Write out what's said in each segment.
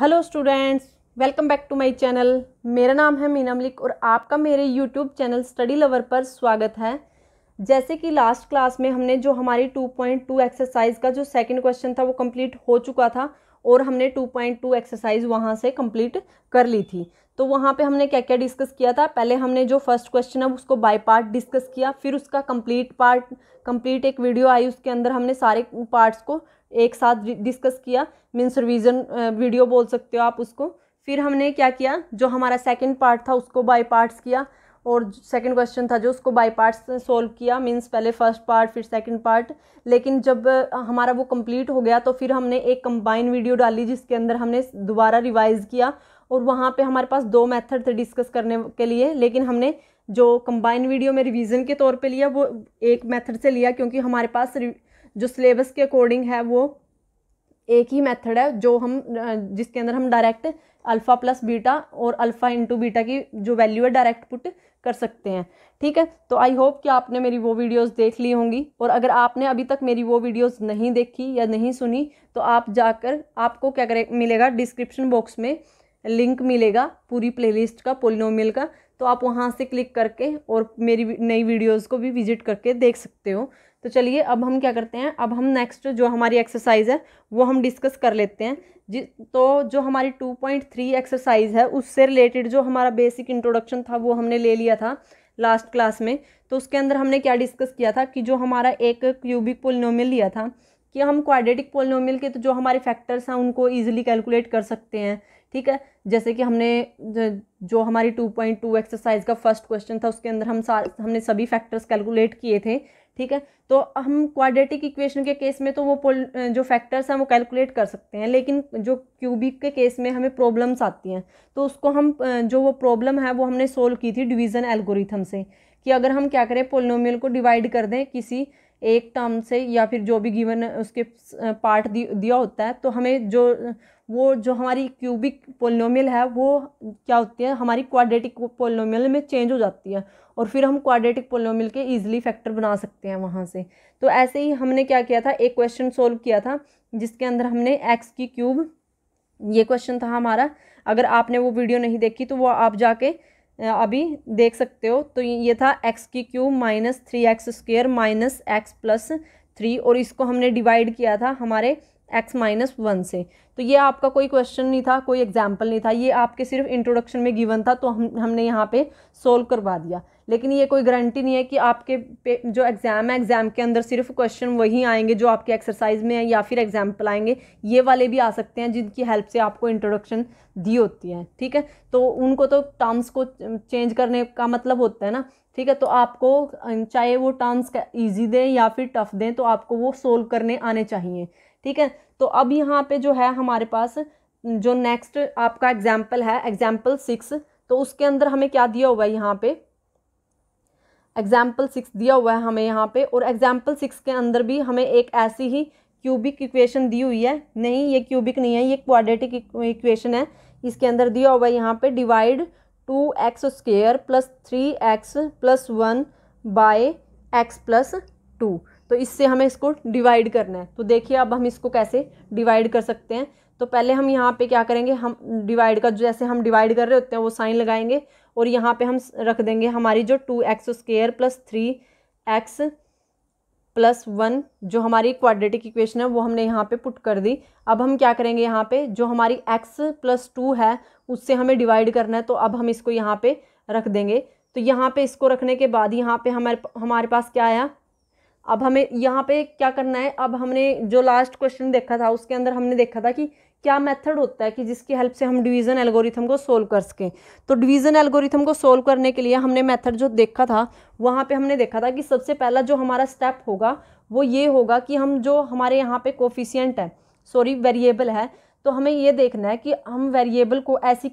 Hello students, welcome back to my channel. मेरा नाम है मीना मलिक और आपका मेरे यूट्यूब चैनल स्टडी लवर पर स्वागत है। जैसे कि लास्ट क्लास में हमने जो हमारी 2.2 एक्सरसाइज का जो सेकंड क्वेश्चन था वो कंप्लीट हो चुका था और हमने 2.2 एक्सरसाइज वहाँ से कंप्लीट कर ली थी। तो वहाँ पे हमने क्या क्या डिस्कस किया था, पहले हमने जो फर्स्ट क्वेश्चन है उसको बाय पार्ट डिस्कस किया, फिर उसका कंप्लीट एक वीडियो आई, उसके अंदर हमने सारे पार्ट्स को एक साथ डिस्कस किया, मीन्स रिवीजन वीडियो बोल सकते हो आप उसको। फिर हमने क्या किया, जो हमारा सेकंड पार्ट था उसको बाय पार्ट्स किया और सेकंड क्वेश्चन था जो उसको बाय पार्ट्स सोल्व किया, मीन्स पहले फर्स्ट पार्ट फिर सेकंड पार्ट। लेकिन जब हमारा वो कंप्लीट हो गया तो फिर हमने एक कंबाइन वीडियो डाली जिसके अंदर हमने दोबारा रिवाइज किया और वहाँ पे हमारे पास दो मेथड थे डिस्कस करने के लिए, लेकिन हमने जो कंबाइन वीडियो में रिवीजन के तौर पे लिया वो एक मेथड से लिया क्योंकि हमारे पास जो सिलेबस के अकॉर्डिंग है वो एक ही मेथड है जो हम जिसके अंदर हम डायरेक्ट अल्फ़ा प्लस बीटा और अल्फ़ा इंटू बीटा की जो वैल्यू है डायरेक्ट पुट कर सकते हैं। ठीक है, तो आई होप कि आपने मेरी वो वीडियोस देख ली होंगी और अगर आपने अभी तक मेरी वो वीडियोस नहीं देखी या नहीं सुनी तो आप जाकर आपको क्या करें मिलेगा, डिस्क्रिप्शन बॉक्स में लिंक मिलेगा पूरी प्लेलिस्ट का पॉलिनोमियल का, तो आप वहाँ से क्लिक करके और मेरी नई वीडियोज़ को भी विजिट करके देख सकते हो। तो चलिए अब हम क्या करते हैं, अब हम नेक्स्ट जो हमारी एक्सरसाइज है वो हम डिस्कस कर लेते हैं। तो जो हमारी 2.3 एक्सरसाइज है उससे रिलेटेड जो हमारा बेसिक इंट्रोडक्शन था वो हमने ले लिया था लास्ट क्लास में। तो उसके अंदर हमने क्या डिस्कस किया था कि जो हमारा एक क्यूबिक पोलिनोमियल लिया था कि हम क्वाड्रेटिक पोलिनोमियल के तो जो हमारे फैक्टर्स हैं उनको ईजिली कैलकुलेट कर सकते हैं। ठीक है, जैसे कि हमने जो हमारी 2.2 एक्सरसाइज का फर्स्ट क्वेश्चन था उसके अंदर हमने सभी फैक्टर्स कैलकुलेट किए थे। ठीक है, तो हम क्वाड्रेटिक इक्वेशन के केस में तो वो जो फैक्टर्स हैं वो कैलकुलेट कर सकते हैं, लेकिन जो क्यूबिक के केस में हमें प्रॉब्लम्स आती हैं तो उसको हम जो वो प्रॉब्लम है वो हमने सोल्व की थी डिवीज़न एल्गोरिथम से, कि अगर हम क्या करें पोलिनोमियल को डिवाइड कर दें किसी एक टर्म से या फिर जो भी गिवन उसके पार्ट दिया होता है तो हमें जो हमारी क्यूबिक पोलिनोमियल है वो क्या होती है हमारी क्वाड्रेटिक पोलिनोमियल में चेंज हो जाती है और फिर हम क्वाड्रेटिक पोलिनोमियल के इजीली फैक्टर बना सकते हैं वहाँ से। तो ऐसे ही हमने क्या किया था, एक क्वेश्चन सोल्व किया था जिसके अंदर हमने एक्स की क्यूब, ये क्वेश्चन था हमारा। अगर आपने वो वीडियो नहीं देखी तो वो आप जाके अभी देख सकते हो। तो ये था एक्स की cube minus 3x² minus x plus 3 और इसको हमने डिवाइड किया था हमारे x-1 से। तो ये आपका कोई क्वेश्चन नहीं था, कोई एग्जाम्पल नहीं था, ये आपके सिर्फ इंट्रोडक्शन में गिवन था तो हमने यहाँ पे सोल्व करवा दिया। लेकिन ये कोई गारंटी नहीं है कि आपके जो एग्ज़ाम है एग्ज़ाम के अंदर सिर्फ क्वेश्चन वही आएंगे जो आपके एक्सरसाइज में है या फिर एग्जाम्पल आएंगे, ये वाले भी आ सकते हैं जिनकी हेल्प से आपको इंट्रोडक्शन दी होती है। ठीक है, तो उनको तो टर्म्स को चेंज करने का मतलब होता है ना। ठीक है, तो आपको चाहे वो टर्म्स ईजी दें या फिर टफ दें तो आपको वो सोल्व करने आने चाहिए। ठीक है, तो अब यहाँ पे जो है हमारे पास जो नेक्स्ट आपका एग्जाम्पल है एग्जाम्पल 6, तो उसके अंदर हमें क्या दिया हुआ है, यहाँ पे एग्जाम्पल 6 दिया हुआ है हमें यहाँ पे, और एग्जाम्पल 6 के अंदर भी हमें एक ऐसी ही क्यूबिक इक्वेशन दी हुई है। नहीं, ये क्यूबिक नहीं है, ये क्वाड्रेटिक इक्वेशन है। इसके अंदर दिया हुआ है यहाँ पे divide 2x² plus 3x plus 1 by x plus 2। तो इससे हमें इसको डिवाइड करना है। तो देखिए अब हम इसको कैसे डिवाइड कर सकते हैं। तो पहले हम यहाँ पे क्या करेंगे, हम डिवाइड का जैसे हम डिवाइड कर रहे होते हैं वो साइन लगाएंगे और यहाँ पे हम रख देंगे हमारी जो 2x² प्लस 3x प्लस 1 जो हमारी क्वाड्रेटिक इक्वेशन है वो हमने यहाँ पे पुट कर दी। अब हम क्या करेंगे, यहाँ पे जो हमारी x प्लस 2 है उससे हमें डिवाइड करना है, तो अब हम इसको यहाँ पे रख देंगे। तो यहाँ पे इसको रखने के बाद यहाँ पे हमारे पास क्या आया, अब हमें यहाँ पे क्या करना है। अब हमने जो लास्ट क्वेश्चन देखा था उसके अंदर हमने देखा था कि क्या मेथड होता है कि जिसकी हेल्प से हम डिवीज़न एल्गोरिथम को सोल्व कर सकें। तो डिवीज़न एल्गोरिथम को सोल्व करने के लिए हमने मेथड जो देखा था वहाँ पे हमने देखा था कि सबसे पहला जो हमारा स्टेप होगा वो ये होगा कि हम जो हमारे यहाँ पे कोफिशिएंट है वेरिएबल है, तो हमें ये देखना है कि हम वेरिएबल को ऐसी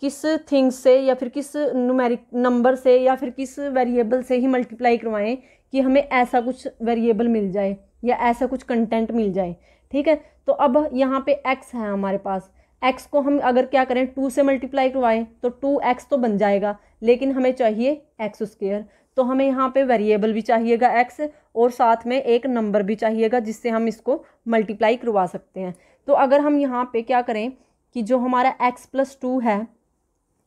किस थिंग से या फिर किस न्यूमेरिक नंबर से या फिर किस वेरिएबल से ही मल्टीप्लाई करवाएं कि हमें ऐसा कुछ वेरिएबल मिल जाए या ऐसा कुछ कंटेंट मिल जाए। ठीक है, तो अब यहाँ पे x है हमारे पास, x को हम अगर क्या करें 2 से मल्टीप्लाई करवाएं तो 2x तो बन जाएगा, लेकिन हमें चाहिए x²। तो हमें यहाँ पे वेरिएबल भी चाहिएगा x और साथ में एक नंबर भी चाहिएगा जिससे हम इसको मल्टीप्लाई करवा सकते हैं। तो अगर हम यहाँ पे क्या करें कि जो हमारा x+2 है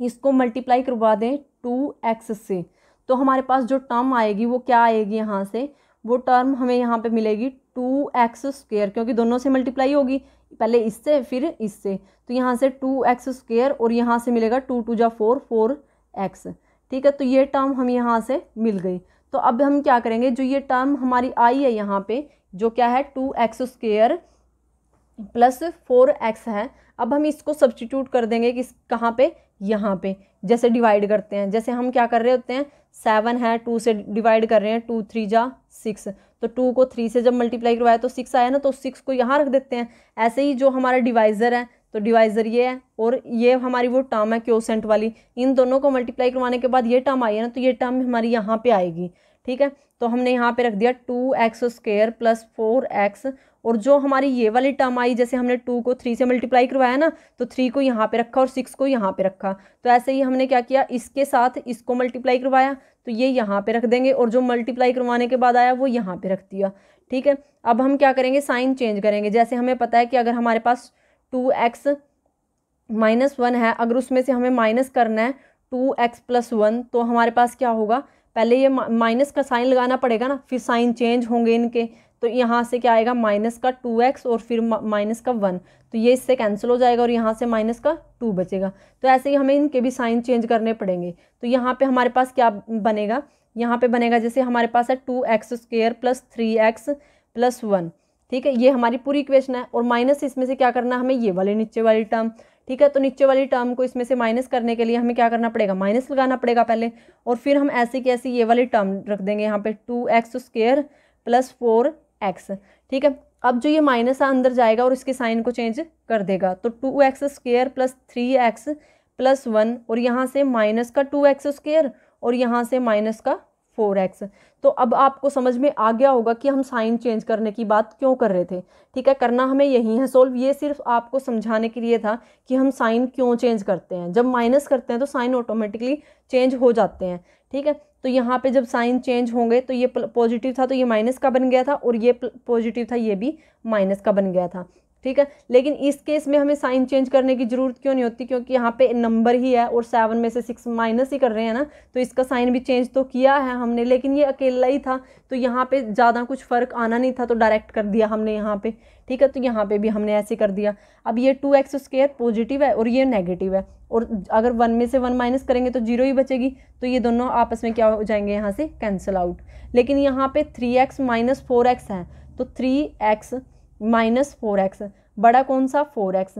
इसको मल्टीप्लाई करवा दें 2x से, तो हमारे पास जो टर्म आएगी वो क्या आएगी, यहाँ से वो टर्म हमें यहाँ पे मिलेगी 2x², क्योंकि दोनों से मल्टीप्लाई होगी, पहले इससे फिर इससे, तो यहाँ से 2x² और यहाँ से मिलेगा 2 2 जा 4 4x। ठीक है, तो ये टर्म हम यहाँ से मिल गई। तो अब हम क्या करेंगे, जो ये टर्म हमारी आई है यहाँ पे जो क्या है 2x² प्लस 4x है, अब हम इसको सब्स्टिट्यूट कर देंगे कि कहाँ पे, यहाँ पे, जैसे डिवाइड करते हैं, जैसे हम क्या कर रहे होते हैं 7 है 2 से डिवाइड कर रहे हैं, 2 3 जा 6, तो 2 को 3 से जब मल्टीप्लाई करवाया तो 6 आया ना, तो 6 को यहाँ रख देते हैं। ऐसे ही जो हमारा डिवाइज़र है तो डिवाइज़र ये है और ये हमारी वो टर्म है क्वोशेंट वाली, इन दोनों को मल्टीप्लाई करवाने के बाद ये टर्म आई है ना, तो ये टर्म हमारी यहाँ पे आएगी। ठीक है, तो हमने यहाँ पे रख दिया 2x² प्लस 4x, और जो हमारी ये वाली टर्म आई, जैसे हमने 2 को 3 से मल्टीप्लाई करवाया ना, तो 3 को यहाँ पे रखा और 6 को यहाँ पे रखा, तो ऐसे ही हमने क्या किया, इसके साथ इसको मल्टीप्लाई करवाया तो ये यहाँ पे रख देंगे, और जो मल्टीप्लाई करवाने के बाद आया वो यहाँ पे रख दिया। ठीक है, अब हम क्या करेंगे, साइन चेंज करेंगे। जैसे हमें पता है कि अगर हमारे पास 2x - 1 है, अगर उसमें से हमें माइनस करना है 2x + 1, तो हमारे पास क्या होगा, पहले ये माइनस का साइन लगाना पड़ेगा ना, फिर साइन चेंज होंगे इनके, तो यहाँ से क्या आएगा माइनस का 2x और फिर माइनस का 1, तो ये इससे कैंसिल हो जाएगा और यहाँ से माइनस का 2 बचेगा। तो ऐसे ही हमें इनके भी साइन चेंज करने पड़ेंगे। तो यहाँ पे हमारे पास क्या बनेगा, यहाँ पे बनेगा जैसे हमारे पास है 2x² प्लस 3x प्लस 1। ठीक है, ये हमारी पूरी इक्वेशन है, और माइनस इसमें से क्या करना है हमें, ये वाली नीचे वाली टर्म। ठीक है, तो नीचे वाली टर्म को इसमें से माइनस करने के लिए हमें क्या करना पड़ेगा, माइनस लगाना पड़ेगा पहले, और फिर हम ऐसे की ऐसी ये वाली टर्म रख देंगे यहाँ पे 2x² प्लस 4x। ठीक है, अब जो ये माइनस अंदर जाएगा और इसके साइन को चेंज कर देगा, तो 2x² प्लस 3x प्लस 1, और यहाँ से माइनस का 2x² और यहाँ से माइनस का 4x। तो अब आपको समझ में आ गया होगा कि हम साइन चेंज करने की बात क्यों कर रहे थे। ठीक है, करना हमें यही है सोल्व, ये सिर्फ आपको समझाने के लिए था कि हम साइन क्यों चेंज करते हैं। जब माइनस करते हैं तो साइन ऑटोमेटिकली चेंज हो जाते हैं। ठीक है, तो यहाँ पे जब साइन चेंज होंगे तो ये पॉजिटिव था तो ये माइनस का बन गया था, और ये पॉजिटिव था ये भी माइनस का बन गया था। ठीक है, लेकिन इस केस में हमें साइन चेंज करने की ज़रूरत क्यों नहीं होती, क्योंकि यहाँ पे नंबर ही है और 7 में से 6 माइनस ही कर रहे हैं ना, तो इसका साइन भी चेंज तो किया है हमने, लेकिन ये अकेला ही था तो यहाँ पे ज़्यादा कुछ फ़र्क आना नहीं था, तो डायरेक्ट कर दिया हमने यहाँ पे। ठीक है, तो यहाँ पे भी हमने ऐसे कर दिया। अब ये 2x² पॉजिटिव है और ये नेगेटिव है, और अगर 1 में से 1 माइनस करेंगे तो 0 ही बचेगी, तो ये दोनों आपस में क्या हो जाएंगे, यहाँ से कैंसिल आउट। लेकिन यहाँ पे 3x - 4x है, तो 3x - 4x, बड़ा कौन सा 4x,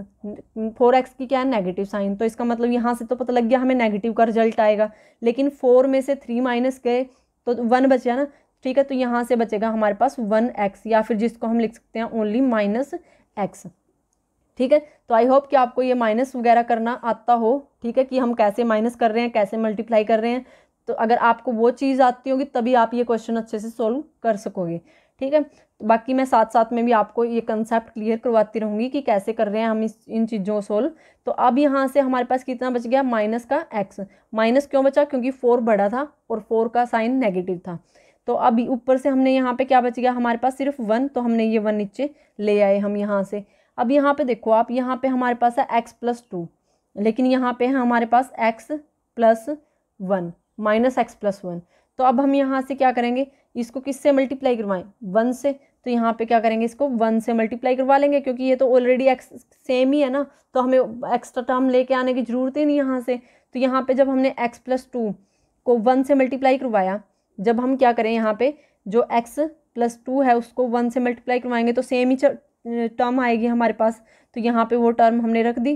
4x की क्या है नेगेटिव साइन, तो इसका मतलब यहाँ से तो पता लग गया हमें नेगेटिव का रिजल्ट आएगा। लेकिन 4 में से 3 माइनस गए तो 1 बचा ना। ठीक है, तो यहाँ से बचेगा हमारे पास 1x, या फिर जिसको हम लिख सकते हैं ओनली -x। ठीक है, तो आई होप कि आपको ये माइनस वगैरह करना आता हो। ठीक है, कि हम कैसे माइनस कर रहे हैं, कैसे मल्टीप्लाई कर रहे हैं, तो अगर आपको वो चीज़ आती होगी तभी आप ये क्वेश्चन अच्छे से सोल्व कर सकोगे। ठीक है, तो बाकी मैं साथ साथ में भी आपको ये कंसेप्ट क्लियर करवाती रहूँगी कि कैसे कर रहे हैं हम इन चीज़ों को सोल्व। तो अब यहाँ से हमारे पास कितना बच गया, माइनस का x। माइनस क्यों बचा, क्योंकि 4 बड़ा था और 4 का साइन नेगेटिव था। तो अभी ऊपर से हमने यहाँ पे क्या बच गया हमारे पास, सिर्फ 1, तो हमने ये 1 नीचे ले आए हम यहाँ से। अब यहाँ पे देखो आप, यहाँ पे हमारे पास है x + 2, लेकिन यहाँ पे है हमारे पास x + 1 -x + 1। तो अब हम यहाँ से क्या करेंगे, इसको किससे मल्टीप्लाई करवाएं, 1 से, तो यहाँ पे क्या करेंगे, इसको 1 से मल्टीप्लाई करवा लेंगे, क्योंकि ये तो ऑलरेडी x सेम ही है ना, तो हमें एक्स्ट्रा टर्म लेके आने की ज़रूरत ही नहीं यहाँ से। तो यहाँ पे जब हमने x + 2 को 1 से मल्टीप्लाई करवाया, जब हम क्या करें, यहाँ पे जो x + 2 है उसको 1 से मल्टीप्लाई करवाएंगे तो सेम ही टर्म आएगी हमारे पास, तो यहाँ पे वो टर्म हमने रख दी।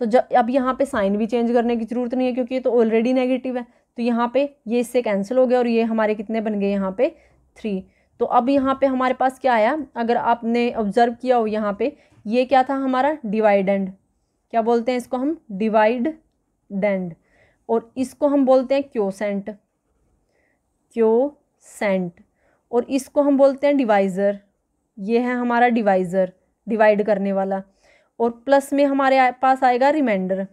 तो जब अब यहाँ पे साइन भी चेंज करने की ज़रूरत नहीं है, क्योंकि ये तो ऑलरेडी नेगेटिव है, तो यहाँ पे ये इससे कैंसिल हो गया, और ये हमारे कितने बन गए यहाँ पे 3। तो अब यहाँ पे हमारे पास क्या आया, अगर आपने ऑब्जर्व किया हो, यहाँ पे ये क्या था हमारा डिवाइडेंड, क्या बोलते हैं इसको हम, डिवाइडेंड, और इसको हम बोलते हैं क्वोशेंट, और इसको हम बोलते हैं डिवाइज़र। ये है हमारा डिवाइज़र, डिवाइड करने वाला, और प्लस में हमारे पास आएगा रिमाइंडर।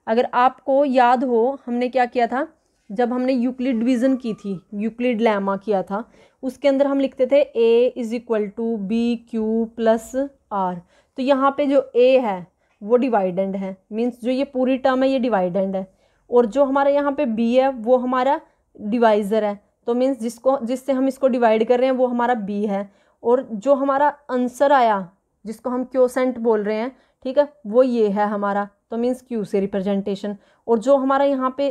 अगर आपको याद हो, हमने क्या किया था, जब हमने यूक्लिड डिवीज़न की थी, यूक्लिड लेमा किया था, उसके अंदर हम लिखते थे a is equal to b q plus r. तो यहाँ पे जो a है वो डिवाइडेंड है, मीन्स जो ये पूरी टर्म है ये डिवाइडेंड है, और जो हमारा यहाँ पे b है वो हमारा डिवाइज़र है। तो मीन्स जिससे हम इसको डिवाइड कर रहे हैं वो हमारा b है। और जो हमारा आंसर आया जिसको हम क्वोशेंट बोल रहे हैं, ठीक है, वो ये है हमारा, तो मीन्स q से रिप्रेजेंटेशन। और जो हमारा यहाँ पे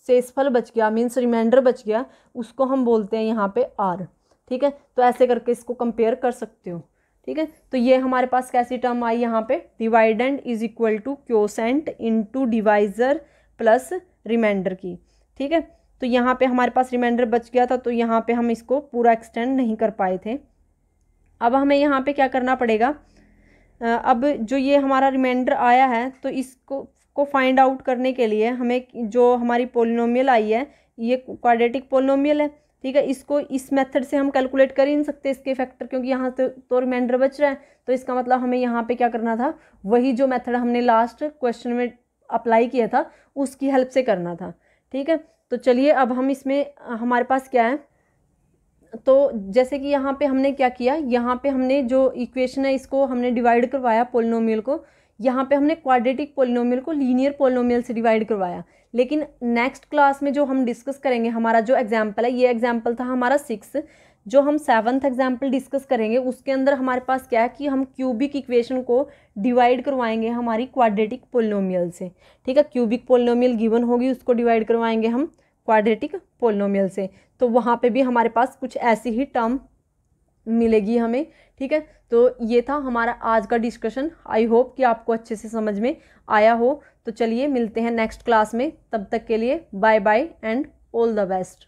शेषफल बच गया मीन्स रिमाइंडर बच गया उसको हम बोलते हैं यहाँ पे r। ठीक है, तो ऐसे करके इसको कंपेयर कर सकते हो। ठीक है, तो ये हमारे पास कैसी टर्म आई यहाँ पे, dividend is equal to quotient into divisor plus reminder की। ठीक है, तो यहाँ पे हमारे पास रिमाइंडर बच गया था, तो यहाँ पे हम इसको पूरा एक्सटेंड नहीं कर पाए थे। अब हमें यहाँ पे क्या करना पड़ेगा, अब जो ये हमारा रिमाइंडर आया है तो इसको फाइंड आउट करने के लिए हमें जो हमारी पोलिनोमियल आई है ये क्वाड्रेटिक पोलिनोमियल है। ठीक है, इसको इस मेथड से हम कैलकुलेट कर ही नहीं सकते इसके फैक्टर, क्योंकि यहाँ तो रिमाइंडर बच रहा है। तो इसका मतलब हमें यहाँ पे क्या करना था, वही जो मेथड हमने लास्ट क्वेश्चन में अप्लाई किया था उसकी हेल्प से करना था। ठीक है, तो चलिए अब हम इसमें हमारे पास क्या है, तो जैसे कि यहाँ पे हमने क्या किया, यहाँ पे हमने जो इक्वेशन है इसको हमने डिवाइड करवाया पोलिनोमियल को, यहाँ पे हमने क्वाड्रेटिक पोलिनोमियल को लीनियर पोलिनोमियल से डिवाइड करवाया। लेकिन नेक्स्ट क्लास में जो हम डिस्कस करेंगे, हमारा जो एग्जाम्पल है, ये एग्जाम्पल था हमारा 6, जो हम 7th एग्जाम्पल डिस्कस करेंगे उसके अंदर हमारे पास क्या है कि हम क्यूबिक इक्वेशन को डिवाइड करवाएंगे हमारी क्वाड्रेटिक पोलिनोमियल से। ठीक है, क्यूबिक पोलिनोमियल गिवन होगी उसको डिवाइड करवाएंगे हम क्वाड्रेटिक पोलिनोमियल से, तो वहाँ पे भी हमारे पास कुछ ऐसी ही टर्म मिलेगी हमें। ठीक है, तो ये था हमारा आज का डिस्कशन। आई होप कि आपको अच्छे से समझ में आया हो। तो चलिए मिलते हैं नेक्स्ट क्लास में, तब तक के लिए bye bye and all the best.